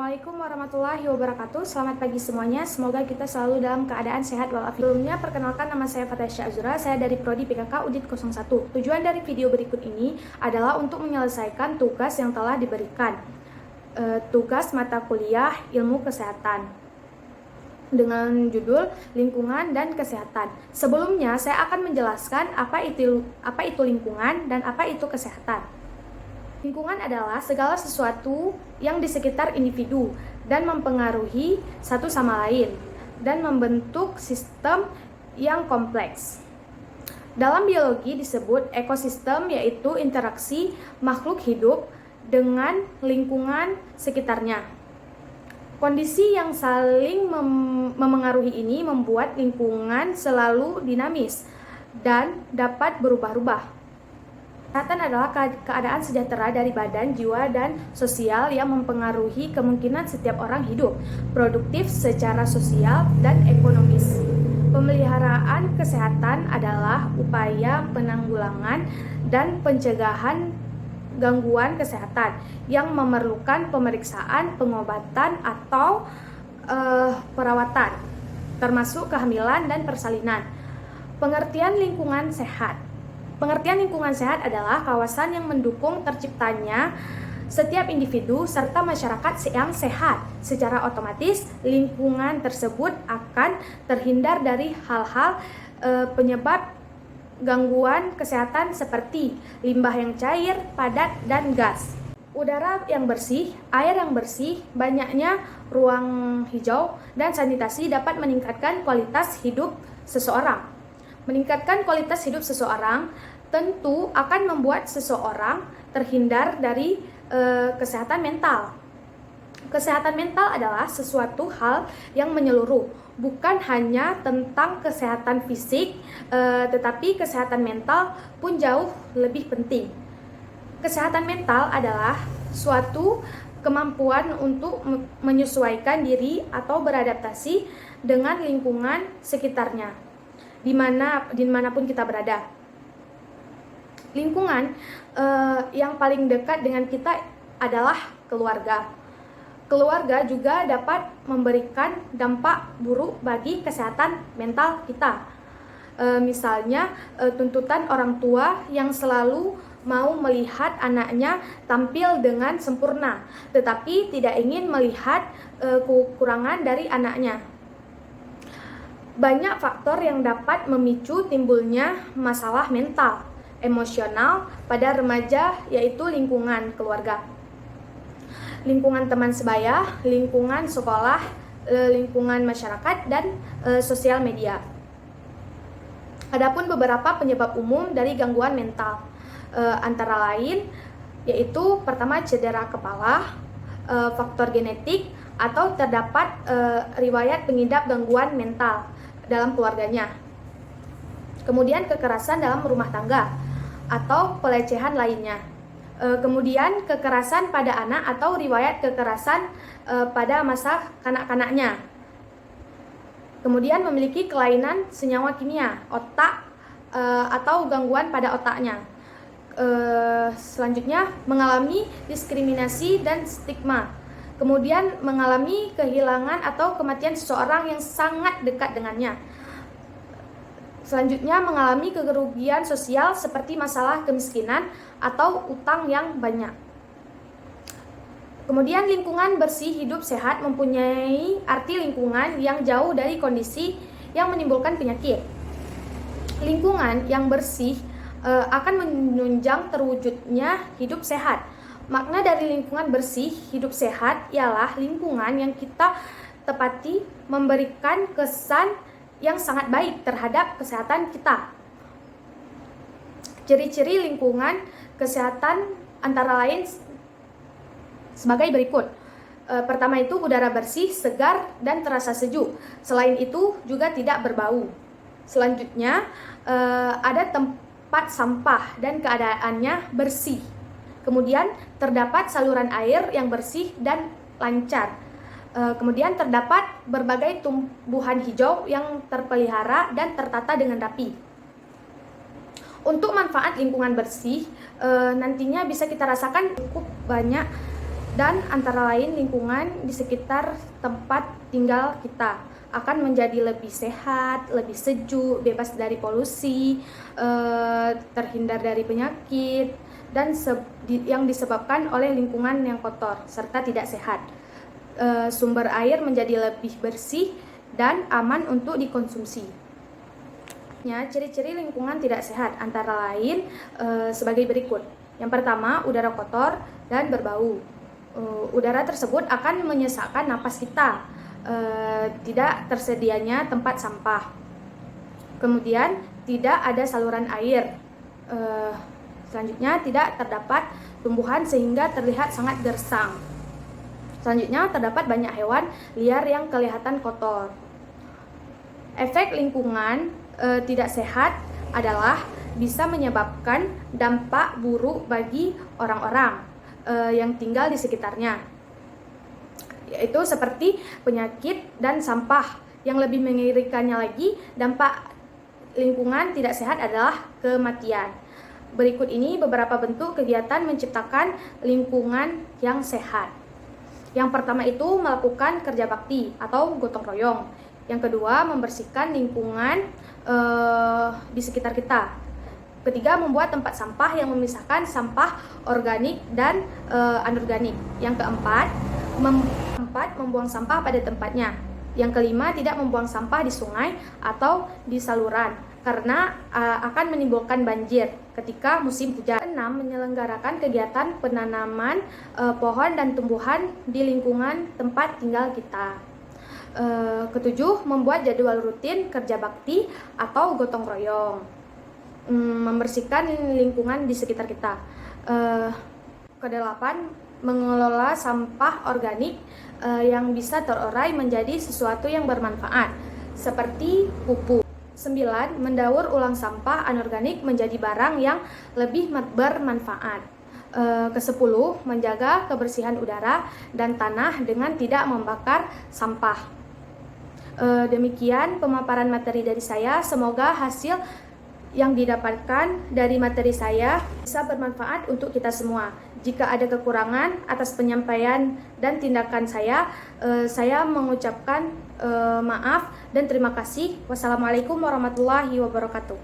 Assalamualaikum warahmatullahi wabarakatuh. Selamat pagi semuanya. Semoga kita selalu dalam keadaan sehat walafiat. Sebelumnya, perkenalkan nama saya Fatasya Azura. Saya dari Prodi PKK Udit 01. Tujuan dari video berikut ini adalah untuk menyelesaikan tugas yang telah diberikan. Tugas mata kuliah Ilmu Kesehatan dengan judul Lingkungan dan Kesehatan. Sebelumnya, saya akan menjelaskan apa itu lingkungan dan apa itu kesehatan. Lingkungan adalah segala sesuatu yang di sekitar individu dan mempengaruhi satu sama lain dan membentuk sistem yang kompleks. Dalam biologi disebut ekosistem, yaitu interaksi makhluk hidup dengan lingkungan sekitarnya. Kondisi yang saling memengaruhi ini membuat lingkungan selalu dinamis dan dapat berubah-ubah. Kesehatan adalah keadaan sejahtera dari badan, jiwa, dan sosial yang mempengaruhi kemungkinan setiap orang hidup produktif secara sosial dan ekonomis. Pemeliharaan kesehatan adalah upaya penanggulangan dan pencegahan gangguan kesehatan yang memerlukan pemeriksaan, pengobatan, atau perawatan, termasuk kehamilan dan persalinan. Pengertian lingkungan sehat. Pengertian lingkungan sehat adalah kawasan yang mendukung terciptanya setiap individu serta masyarakat yang sehat. Secara otomatis, lingkungan tersebut akan terhindar dari hal-hal penyebab gangguan kesehatan seperti limbah yang cair, padat, dan gas. Udara yang bersih, air yang bersih, banyaknya ruang hijau, dan sanitasi dapat meningkatkan kualitas hidup seseorang. Meningkatkan kualitas hidup seseorang tentu akan membuat seseorang terhindar dari kesehatan mental. Kesehatan mental adalah sesuatu hal yang menyeluruh, bukan hanya tentang kesehatan fisik, tetapi kesehatan mental pun jauh lebih penting. Kesehatan mental adalah suatu kemampuan untuk menyesuaikan diri atau beradaptasi dengan lingkungan sekitarnya, dimanapun kita berada. Lingkungan yang paling dekat dengan kita adalah keluarga. Keluarga juga dapat memberikan dampak buruk bagi kesehatan mental kita. Misalnya tuntutan orang tua yang selalu mau melihat anaknya tampil dengan sempurna, tetapi tidak ingin melihat kekurangan dari anaknya. Banyak faktor yang dapat memicu timbulnya masalah mental, emosional pada remaja, yaitu lingkungan keluarga, lingkungan teman sebaya, lingkungan sekolah, lingkungan masyarakat, dan sosial media. Adapun beberapa penyebab umum dari gangguan mental, antara lain yaitu pertama cedera kepala, faktor genetik, atau terdapat riwayat pengidap gangguan mental dalam keluarganya. Kemudian kekerasan dalam rumah tangga atau pelecehan lainnya. Kemudian kekerasan pada anak atau riwayat kekerasan pada masa kanak-kanaknya. Kemudian memiliki kelainan senyawa kimia, otak atau gangguan pada otaknya. Selanjutnya mengalami diskriminasi dan stigma. Kemudian mengalami kehilangan atau kematian seseorang yang sangat dekat dengannya. Selanjutnya mengalami kerugian sosial seperti masalah kemiskinan atau utang yang banyak. Kemudian lingkungan bersih hidup sehat mempunyai arti lingkungan yang jauh dari kondisi yang menimbulkan penyakit. Lingkungan yang bersih akan menunjang terwujudnya hidup sehat. Makna dari lingkungan bersih hidup sehat ialah lingkungan yang kita tepati memberikan kesan yang sangat baik terhadap kesehatan kita. Ciri-ciri lingkungan kesehatan antara lain sebagai berikut. Pertama itu udara bersih, segar, dan terasa sejuk. Selain itu juga tidak berbau. Selanjutnya ada tempat sampah dan keadaannya bersih. Kemudian terdapat saluran air yang bersih dan lancar. Kemudian terdapat berbagai tumbuhan hijau yang terpelihara dan tertata dengan rapi. Untuk manfaat lingkungan bersih nantinya bisa kita rasakan cukup banyak dan antara lain lingkungan di sekitar tempat tinggal kita akan menjadi lebih sehat, lebih sejuk, bebas dari polusi, terhindar dari penyakit dan yang disebabkan oleh lingkungan yang kotor serta tidak sehat. Sumber air menjadi lebih bersih dan aman untuk dikonsumsi. Ciri-ciri lingkungan tidak sehat antara lain sebagai berikut. Yang pertama, udara kotor dan berbau. Udara tersebut akan menyesakkan napas kita. Tidak tersedianya tempat sampah. Kemudian, tidak ada saluran air. Selanjutnya, tidak terdapat tumbuhan sehingga terlihat sangat gersang. Selanjutnya, terdapat banyak hewan liar yang kelihatan kotor. Efek lingkungan tidak sehat adalah bisa menyebabkan dampak buruk bagi orang-orang yang tinggal di sekitarnya, yaitu seperti penyakit dan sampah. Yang lebih mengerikannya lagi, dampak lingkungan tidak sehat adalah kematian. Berikut ini beberapa bentuk kegiatan menciptakan lingkungan yang sehat. Yang pertama itu melakukan kerja bakti atau gotong royong. Yang kedua, membersihkan lingkungan di sekitar kita. Ketiga, membuat tempat sampah yang memisahkan sampah organik dan anorganik. Yang keempat, membuang sampah pada tempatnya. Yang kelima, tidak membuang sampah di sungai atau di saluran karena akan menimbulkan banjir ketika musim hujan. 6. Menyelenggarakan kegiatan penanaman pohon dan tumbuhan di lingkungan tempat tinggal kita. Ketujuh, membuat jadwal rutin kerja bakti atau gotong royong. Membersihkan lingkungan di sekitar kita. Kedelapan, mengelola sampah organik yang bisa terurai menjadi sesuatu yang bermanfaat seperti pupuk. 9. Mendaur ulang sampah anorganik menjadi barang yang lebih bermanfaat. Ke-10, menjaga kebersihan udara dan tanah dengan tidak membakar sampah. Demikian pemaparan materi dari saya. Semoga hasil yang didapatkan dari materi saya bisa bermanfaat untuk kita semua. Jika ada kekurangan atas penyampaian dan tindakan saya mengucapkan maaf dan terima kasih. Wassalamualaikum warahmatullahi wabarakatuh.